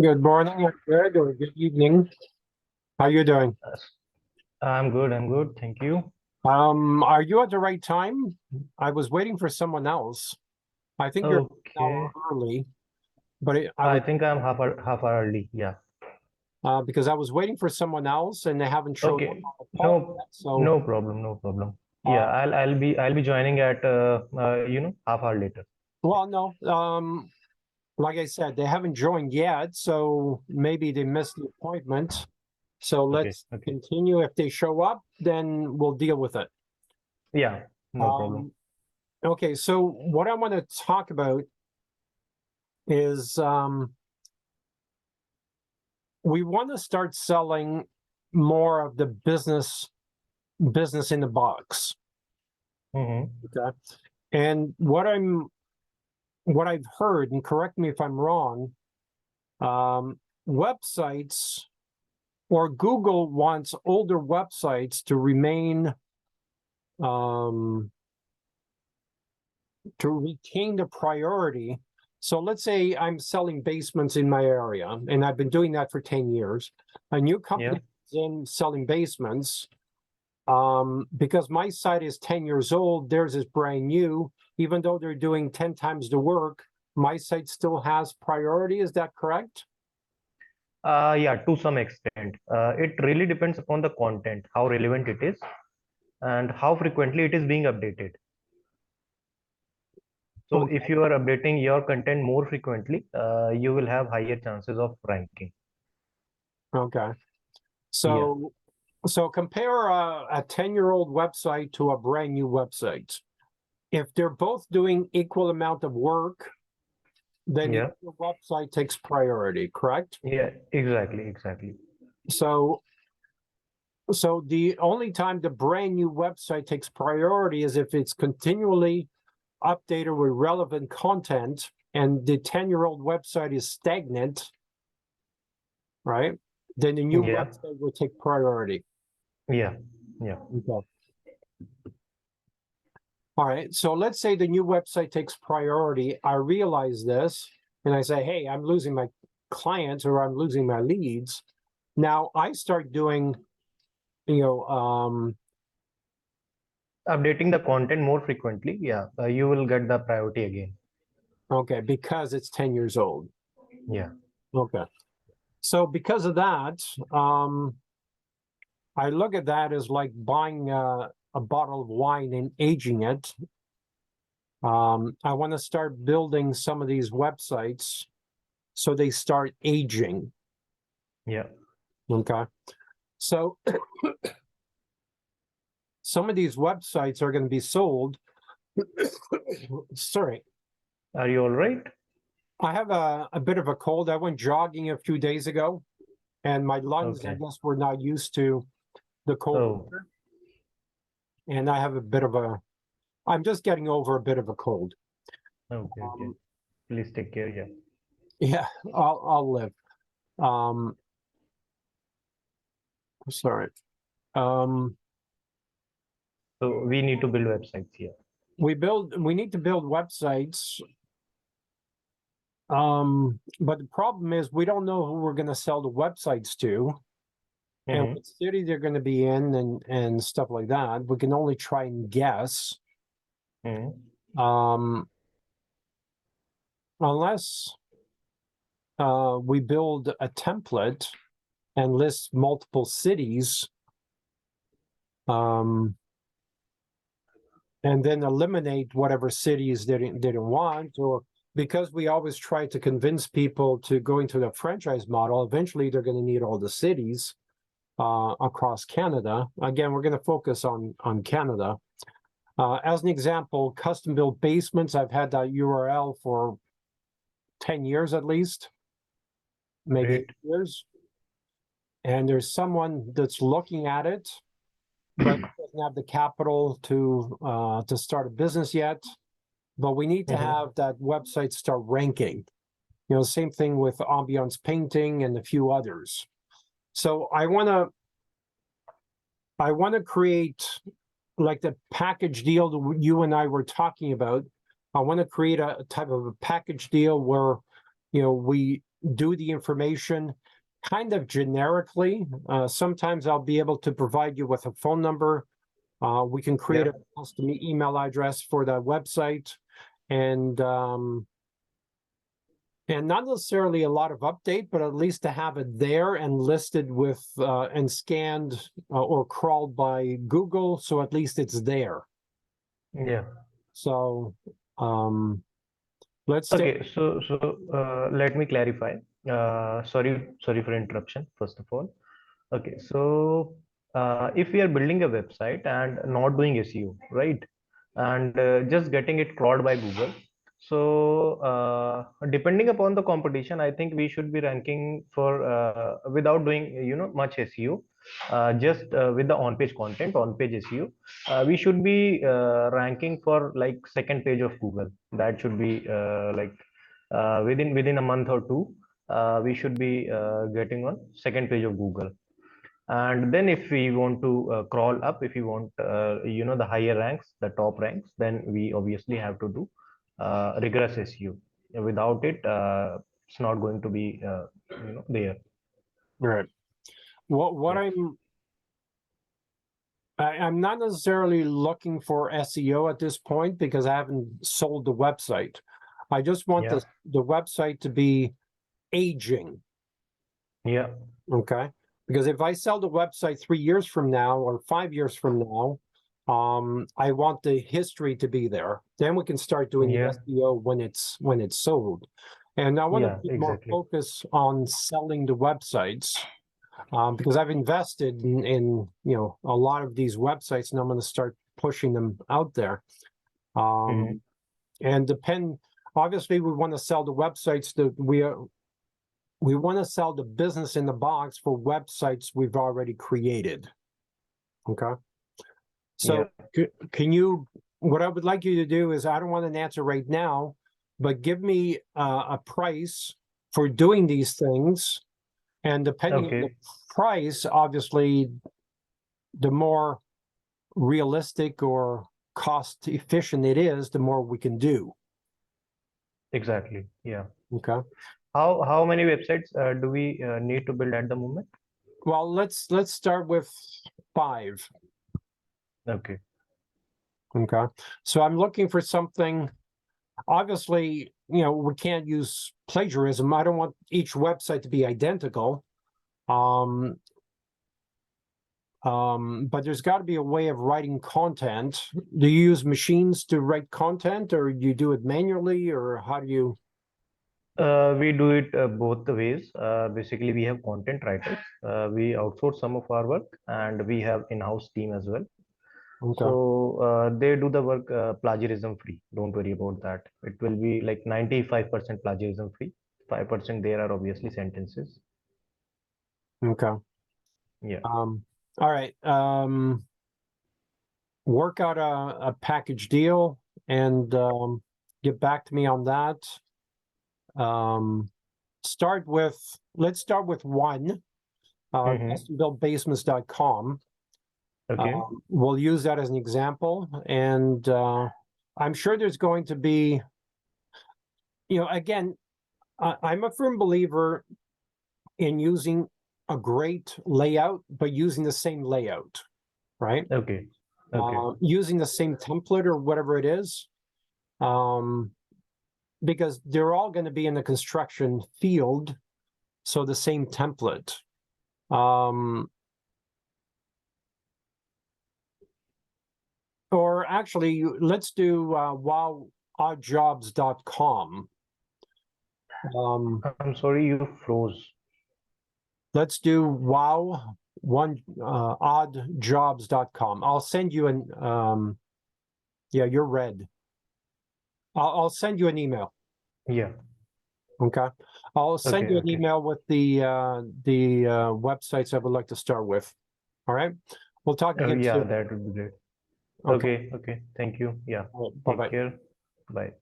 Good morning, Greg, or good evening. How you doing? I'm good. I'm good. Thank you. Are you at the right time? I was waiting for someone else. I think you're an hour Okay. early, but I I was think I'm half hour early. Yeah. because I was waiting for someone else and they haven't showed up Okay. on the call No, yet. So, no problem. No problem. Yeah. uh, I'll be joining at half hour later. well, no, like I said, they haven't joined yet, so maybe they missed the appointment. So Okay. let's Okay. continue. If they show up, then we'll deal with it. Yeah. No problem. Um, okay, so what I want to talk about is we want to start selling more of the business in the box. Mm-hmm. Okay. And what I've heard, and correct me if I'm wrong, websites or Google wants older websites to remain to retain the priority. So let's say I'm selling basements in my area, and I've been doing that for 10 years. A new company is in selling basements. Because my site is 10 years old, theirs is brand new. Even though they're doing 10 times the work, my site still has priority. Is that correct? Yeah. To some extent, it really depends upon the content, how relevant it is, and how frequently it is being updated. So Okay. if you are updating your content more frequently, you will have higher chances of ranking. Okay. Yeah. So compare a 10-year-old website to a brand new website. If they're both doing equal amount of work, then the Yeah. other website takes priority, correct? Yeah. Exactly. Exactly. So so the only time the brand new website takes priority is if it's continually updated with relevant content and the 10-year-old website is stagnant, right? Then the new Yeah. website will take priority. Yeah. Yeah. Okay. All right. So let's say the new website takes priority. I realize this and I say, hey, I'm losing my clients or I'm losing my leads. Now I start doing, you know, Updating the content more frequently, yeah, you will get the priority again. okay, because it's 10 years old. Yeah. Okay. So because of that, I look at that as like buying a bottle of wine and aging it. I want to start building some of these websites so they start aging. Yeah. Okay. So some of these websites are going to be sold. Sorry. Are you all right? I have a bit of a cold. I went jogging a few days ago, and my lungs, I Okay. guess, were not used to the cold Oh, weather. And I have a bit of I'm just getting over a bit of a cold. okay, okay. Um, Please take care. Yeah. yeah, I'll live. Um, sorry. Um, So we need to build websites here. we need to build websites. But the problem is we don't know who we're going to sell the websites to and Mm-hmm. what city they're going to be in and stuff like that. We can only try and guess. Mm-hmm. Um, unless we build a template and list multiple cities, and then eliminate whatever cities they didn't want, or because we always try to convince people to go into the franchise model, eventually they're going to need all the cities across Canada. Again, we're going to focus on Canada. As an example, custom built basements, I've had that URL for 10 years at least, maybe 8 Great. years. And there's someone that's looking at it, but doesn't have the capital to start a business yet. But we need to Mm-hmm. have that website start ranking. You know, same thing with ambiance painting and a few others. So I want to create like the package deal that you and I were talking about. I want to create a type of a package deal where, you know, we do the information kind of generically. Sometimes I'll be able to provide you with a phone number. We can create Yeah. a custom email address for that website, and not necessarily a lot of update, but at least to have it there and listed with and scanned or crawled by Google, so at least it's there. Yeah. So let's take. Okay, so let me clarify. Sorry for interruption, first of all. Okay, so if we are building a website and not doing SEO, right? And just getting it crawled by Google. So depending upon the competition, I think we should be ranking for without doing much SEO, just with the on-page content, on-page SEO. We should be ranking for like second page of Google. That should be like within a month or two. We should be getting on second page of Google. And then if we want to crawl up, if we want the higher ranks, the top ranks, then we obviously have to do rigorous SEO. Without it, it's not going to be there. Right. What Yeah. I'm not necessarily looking for SEO at this point because I haven't sold the website. I just want Yeah. the website to be aging. Yeah. Okay. Because if I sell the website 3 years from now or 5 years from now, I want the history to be there. Then we can start doing Yeah. the SEO when it's sold. And I want Yeah, to put more exactly. focus on selling the websites. Because I've invested in a lot of these websites, and I'm going to start pushing them out there. Mhm. And obviously, we want to sell the websites that we want to sell the business in the box for websites we've already created. Okay. So can you? What I would like you to do is, I don't want an answer right now, but give me a price for doing these things. And depending on the Okay. price, obviously, the more realistic or cost efficient it is, the more we can do. Exactly. Yeah. Okay. How many websites do we need to build at the moment? Well, let's start with 5. Okay. Okay. So I'm looking for something. Obviously, we can't use plagiarism. I don't want each website to be identical. But there's got to be a way of writing content. Do you use machines to write content, or do you do it manually, or how do you? We do it both the ways. Basically, we have content writers. We outsource some of our work, and we have in-house team as well. Okay. So they do the work plagiarism free. Don't worry about that. It will be like 95% plagiarism free. 5% there are obviously sentences. Okay. Yeah. All right. Work out a package deal and get back to me on that. Let's start with one, custombuiltbasements.com. Okay. We'll use that as an example, and I'm sure there's going to be, again, I'm a firm believer in using a great layout, but using the same layout, right? Okay. Okay. Using the same template or whatever it is, because they're all going to be in the construction field, so the same template. Or actually, let's do wowoddjobs.com. I'm sorry, you froze. Let's do oddjobs.com. I'll send you an yeah, you're red. I'll send you an email. Yeah. Okay. I'll send you an Okay. email with the websites I would like to start with. All right. We'll talk again Yeah, soon. that would be great. Okay. Okay. Okay. Thank you. Yeah. Bye-bye. Take care. Bye.